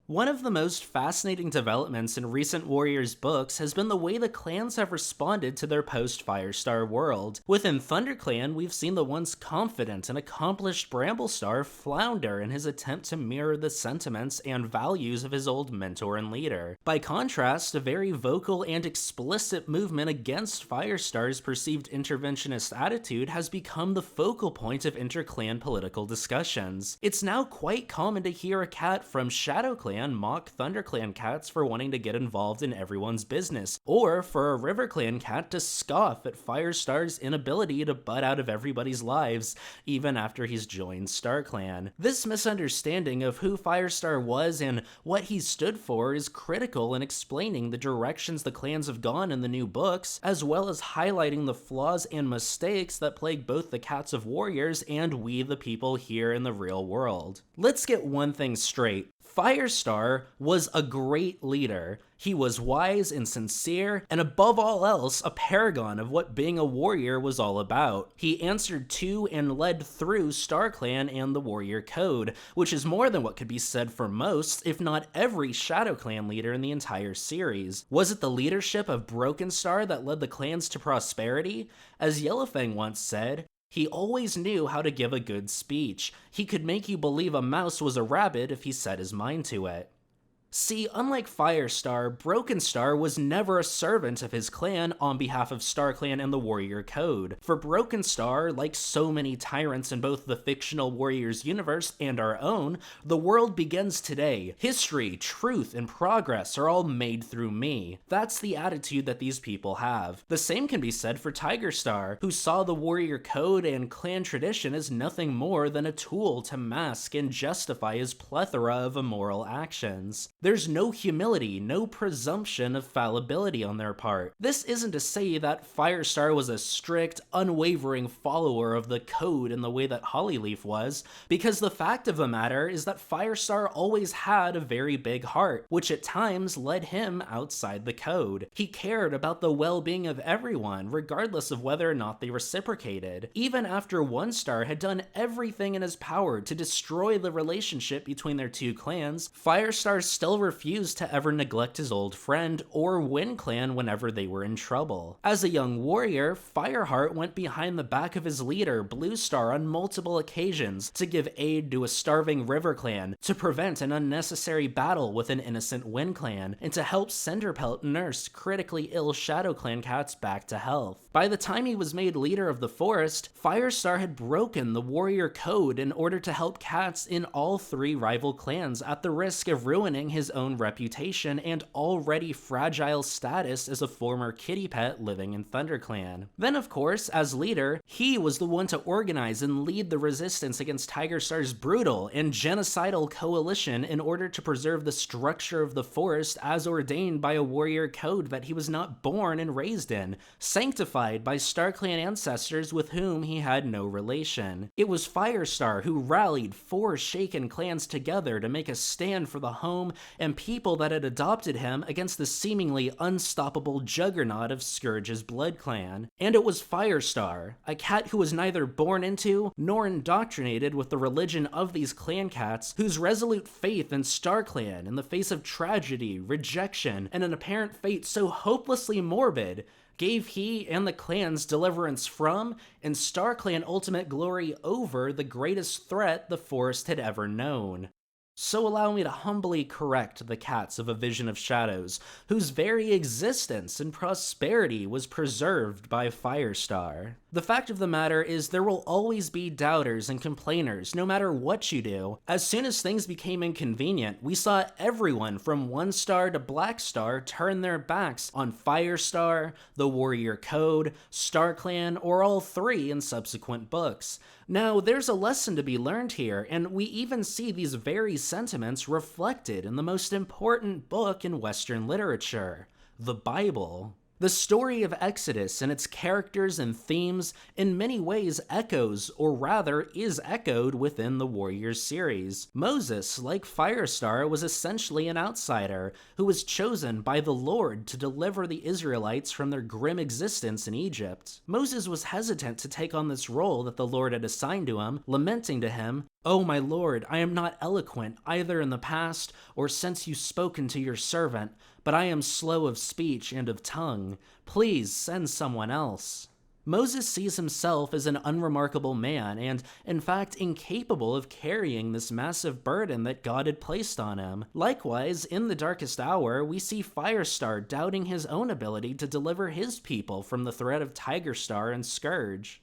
One of the most fascinating developments in recent Warriors books has been the way the clans have responded to their post-Firestar world. Within ThunderClan, we've seen the once confident and accomplished Bramblestar flounder in his attempt to mirror the sentiments and values of his old mentor and leader. By contrast, a very vocal and explicit movement against Firestar's perceived interventionist attitude has become the focal point of inter-clan political discussions. It's now quite common to hear a cat from ShadowClan mock ThunderClan cats for wanting to get involved in everyone's business, or for a RiverClan cat to scoff at Firestar's inability to butt out of everybody's lives, even after he's joined StarClan. This misunderstanding of who Firestar was and what he stood for is critical in explaining the directions the clans have gone in the new books, as well as highlighting the flaws and mistakes that plague both the cats of Warriors and we the people here in the real world. Let's get one thing straight. Firestar was a great leader. He was wise and sincere, and above all else, a paragon of what being a warrior was all about. He answered to and led through StarClan and the Warrior Code, which is more than what could be said for most, if not every ShadowClan leader in the entire series. Was it the leadership of Brokenstar that led the clans to prosperity? As Yellowfang once said, he always knew how to give a good speech. He could make you believe a mouse was a rabbit if he set his mind to it. See, unlike Firestar, Brokenstar was never a servant of his clan on behalf of StarClan and the Warrior Code. For Brokenstar, like so many tyrants in both the fictional Warriors universe and our own, the world begins today. History, truth, and progress are all made through me. That's the attitude that these people have. The same can be said for Tigerstar, who saw the Warrior Code and clan tradition as nothing more than a tool to mask and justify his plethora of immoral actions. There's no humility, no presumption of fallibility on their part. This isn't to say that Firestar was a strict, unwavering follower of the code in the way that Hollyleaf was, because the fact of the matter is that Firestar always had a very big heart, which at times led him outside the code. He cared about the well-being of everyone, regardless of whether or not they reciprocated. Even after Rowanstar had done everything in his power to destroy the relationship between their two clans, Firestar still refused to ever neglect his old friend or win clan whenever they were in trouble. As a young warrior, Fireheart went behind the back of his leader, Bluestar, on multiple occasions to give aid to a starving River clan, to prevent an unnecessary battle with an innocent Wind clan, and to help Cinderpelt nurse critically ill Shadow Clan cats back to health. By the time he was made leader of the forest, Firestar had broken the warrior code in order to help cats in all three rival clans at the risk of ruining his own reputation and already fragile status as a former kitty pet living in ThunderClan. Then, of course, as leader, he was the one to organize and lead the resistance against Tigerstar's brutal and genocidal coalition in order to preserve the structure of the forest as ordained by a warrior code that he was not born and raised in, sanctified by StarClan ancestors with whom he had no relation. It was Firestar who rallied four shaken clans together to make a stand for the home and people that had adopted him against the seemingly unstoppable juggernaut of Scourge's blood clan. And it was Firestar, a cat who was neither born into nor indoctrinated with the religion of these clan cats, whose resolute faith in StarClan in the face of tragedy, rejection, and an apparent fate so hopelessly morbid gave he and the clans deliverance from, and StarClan ultimate glory over, the greatest threat the forest had ever known. So allow me to humbly correct the cats of A Vision of Shadows, whose very existence and prosperity was preserved by Firestar. The fact of the matter is there will always be doubters and complainers, no matter what you do. As soon as things became inconvenient, we saw everyone from Rowanstar to Blackstar turn their backs on Firestar, the Warrior Code, StarClan, or all three in subsequent books. Now, there's a lesson to be learned here, and we even see these very sentiments reflected in the most important book in Western literature, the Bible. The story of Exodus and its characters and themes in many ways echoes, or rather is echoed, within the Warriors series. Moses, like Firestar, was essentially an outsider who was chosen by the Lord to deliver the Israelites from their grim existence in Egypt. Moses was hesitant to take on this role that the Lord had assigned to him, lamenting to him, "Oh, my lord, I am not eloquent, either in the past or since you spoken to your servant, but I am slow of speech and of tongue. Please send someone else." Moses sees himself as an unremarkable man and, in fact, incapable of carrying this massive burden that God had placed on him. Likewise, in the darkest hour, we see Firestar doubting his own ability to deliver his people from the threat of Tigerstar and Scourge.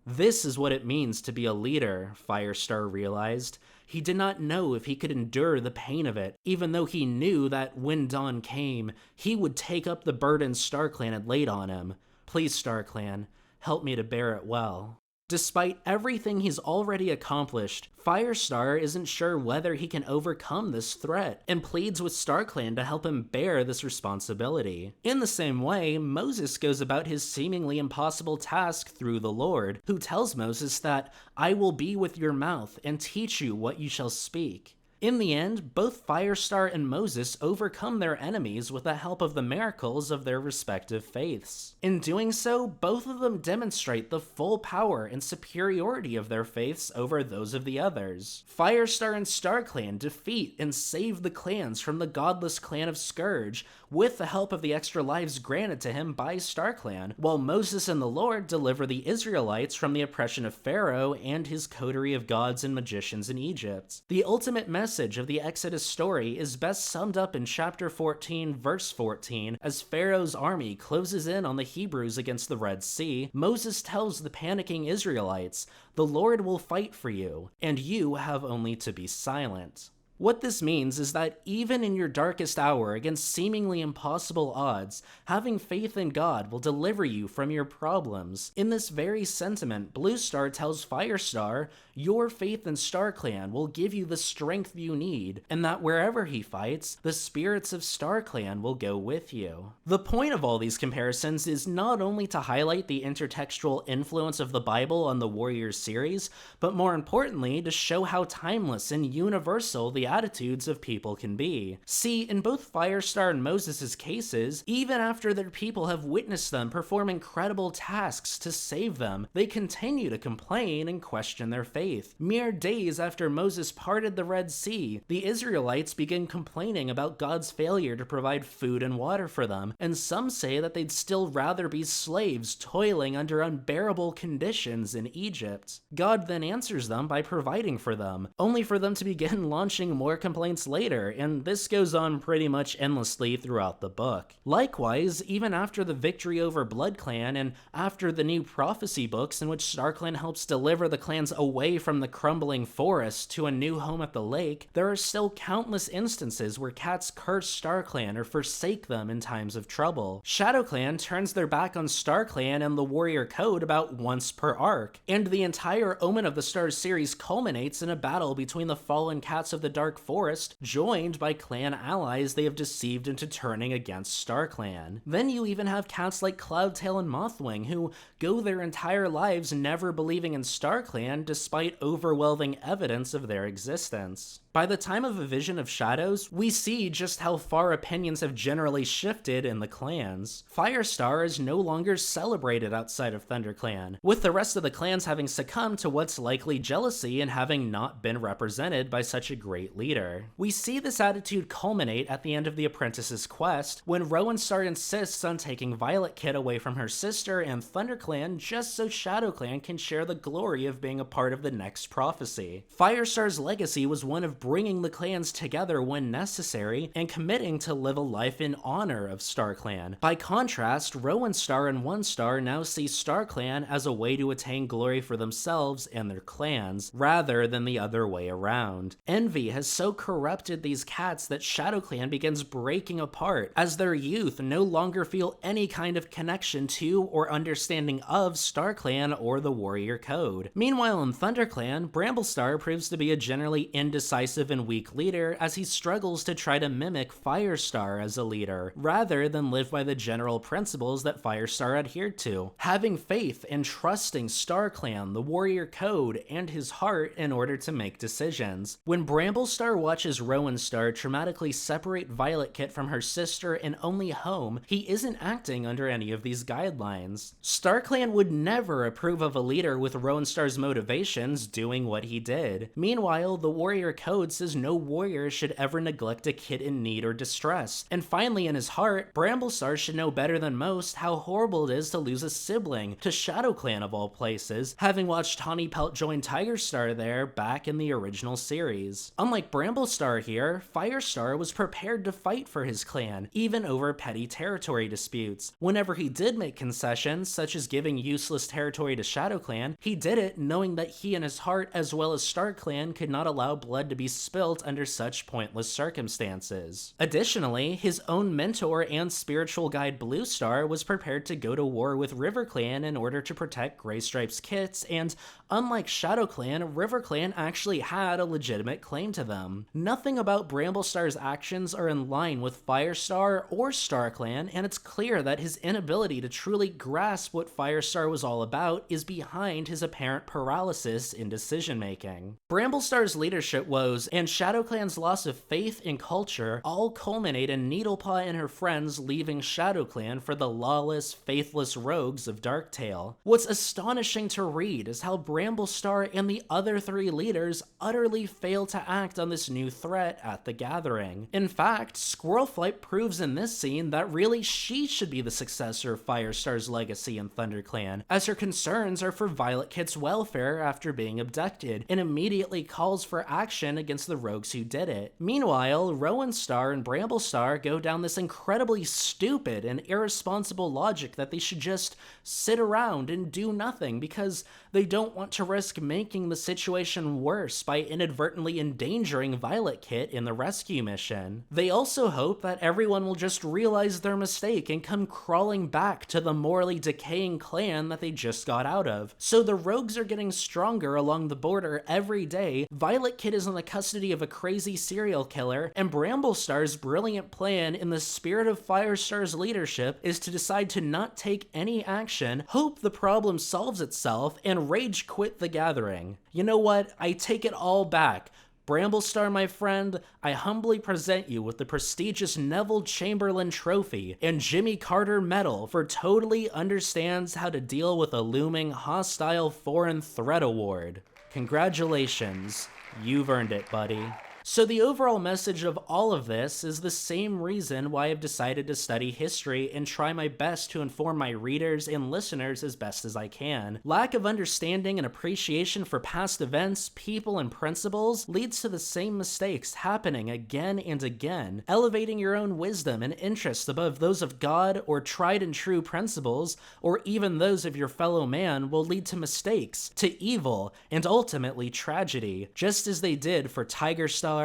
This is what it means to be a leader, Firestar realized. He did not know if he could endure the pain of it, even though he knew that when dawn came, he would take up the burden StarClan had laid on him. Please, StarClan, help me to bear it well. Despite everything he's already accomplished, Firestar isn't sure whether he can overcome this threat, and pleads with StarClan to help him bear this responsibility. In the same way, Moses goes about his seemingly impossible task through the Lord, who tells Moses that, "I will be with your mouth and teach you what you shall speak." In the end, both Firestar and Moses overcome their enemies with the help of the miracles of their respective faiths. In doing so, both of them demonstrate the full power and superiority of their faiths over those of the others. Firestar and StarClan defeat and save the clans from the godless clan of Scourge, with the help of the extra lives granted to him by StarClan, while Moses and the Lord deliver the Israelites from the oppression of Pharaoh and his coterie of gods and magicians in Egypt. The ultimate message of the Exodus story is best summed up in chapter 14, verse 14, as Pharaoh's army closes in on the Hebrews against the Red Sea. Moses tells the panicking Israelites, "The Lord will fight for you, and you have only to be silent." What this means is that even in your darkest hour against seemingly impossible odds, having faith in God will deliver you from your problems. In this very sentiment, Bluestar tells Firestar, your faith in StarClan will give you the strength you need, and that wherever he fights, the spirits of StarClan will go with you. The point of all these comparisons is not only to highlight the intertextual influence of the Bible on the Warriors series, but more importantly, to show how timeless and universal the attitudes of people can be. See, in both Firestar and Moses' cases, even after their people have witnessed them perform incredible tasks to save them, they continue to complain and question their faith. Mere days after Moses parted the Red Sea, the Israelites begin complaining about God's failure to provide food and water for them, and some say that they'd still rather be slaves toiling under unbearable conditions in Egypt. God then answers them by providing for them, only for them to begin launching more complaints later, and this goes on pretty much endlessly throughout the book. Likewise, even after the victory over Blood Clan and after the new prophecy books in which StarClan helps deliver the clans away from the crumbling forest to a new home at the lake, there are still countless instances where cats curse StarClan or forsake them in times of trouble. ShadowClan turns their back on StarClan and the Warrior Code about once per arc, and the entire Omen of the Stars series culminates in a battle between the fallen cats of the Dark Forest, joined by clan allies they have deceived into turning against StarClan. Then you even have cats like Cloudtail and Mothwing, who go their entire lives never believing in StarClan despite overwhelming evidence of their existence. By the time of A Vision of Shadows, we see just how far opinions have generally shifted in the clans. Firestar is no longer celebrated outside of ThunderClan, with the rest of the clans having succumbed to what's likely jealousy and having not been represented by such a great leader. We see this attitude culminate at the end of the Apprentice's quest, when Rowanstar insists on taking Violet Kid away from her sister and ThunderClan just so ShadowClan can share the glory of being a part of the next prophecy. Firestar's legacy was one of bringing the clans together when necessary, and committing to live a life in honor of StarClan. By contrast, Rowanstar and OneStar now see StarClan as a way to attain glory for themselves and their clans, rather than the other way around. Envy has so corrupted these cats that ShadowClan begins breaking apart, as their youth no longer feel any kind of connection to or understanding of StarClan or the Warrior Code. Meanwhile in ThunderClan, Bramblestar proves to be a generally indecisive indecisive and weak leader as he struggles to try to mimic Firestar as a leader, rather than live by the general principles that Firestar adhered to, having faith and trusting StarClan, the warrior code, and his heart in order to make decisions. When Bramblestar watches Rowanstar traumatically separate Violet Kit from her sister and only home, he isn't acting under any of these guidelines. StarClan would never approve of a leader with Rowanstar's motivations doing what he did. Meanwhile, the warrior code says no warrior should ever neglect a kid in need or distress. And finally, in his heart, Bramblestar should know better than most how horrible it is to lose a sibling to ShadowClan of all places, having watched Tawny Pelt join Tigerstar there back in the original series. Unlike Bramblestar here, Firestar was prepared to fight for his clan, even over petty territory disputes. Whenever he did make concessions, such as giving useless territory to ShadowClan, he did it knowing that he and his heart as well as StarClan could not allow blood to be spilt under such pointless circumstances. Additionally, his own mentor and spiritual guide Bluestar was prepared to go to war with RiverClan in order to protect Greystripe's kits, and unlike ShadowClan, RiverClan actually had a legitimate claim to them. Nothing about Bramblestar's actions are in line with Firestar or StarClan, and it's clear that his inability to truly grasp what Firestar was all about is behind his apparent paralysis in decision-making. Bramblestar's leadership woes and ShadowClan's loss of faith in culture all culminate in Needlepaw and her friends leaving ShadowClan for the lawless, faithless rogues of Darktail. What's astonishing to read is how Bramblestar and the other three leaders utterly fail to act on this new threat at the gathering. In fact, Squirrelflight proves in this scene that really she should be the successor of Firestar's legacy in ThunderClan, as her concerns are for Violet Kit's welfare after being abducted, and immediately calls for action against the rogues who did it. Meanwhile, Rowanstar and Bramblestar go down this incredibly stupid and irresponsible logic that they should just sit around and do nothing because they don't want to risk making the situation worse by inadvertently endangering Violet Kit in the rescue mission. They also hope that everyone will just realize their mistake and come crawling back to the morally decaying clan that they just got out of. So the rogues are getting stronger along the border every day, Violet Kit is in the custody of a crazy serial killer, and Bramblestar's brilliant plan in the spirit of Firestar's leadership is to decide to not take any action, hope the problem solves itself, and rage quit the gathering. You know what? I take it all back. Bramblestar, my friend, I humbly present you with the prestigious Neville Chamberlain Trophy and Jimmy Carter Medal for totally understands how to deal with a looming hostile foreign threat award. Congratulations, you've earned it, buddy. So the overall message of all of this is the same reason why I've decided to study history and try my best to inform my readers and listeners as best as I can. Lack of understanding and appreciation for past events, people, and principles leads to the same mistakes happening again and again. Elevating your own wisdom and interests above those of God or tried and true principles, or even those of your fellow man, will lead to mistakes, to evil, and ultimately tragedy, just as they did for Tigerstar,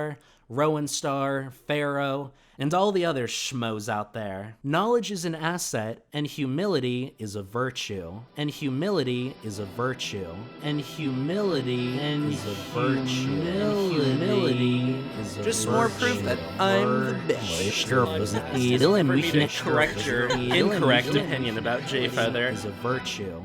Rowanstar, Pharaoh, and all the other schmoes out there. Knowledge is an asset, and humility is a virtue. And humility is a virtue. And humility is a virtue. And humility is a Just virtue. more proof that I'm the bitch. Dylan, we should correct your incorrect opinion about J Feather. Is a virtue.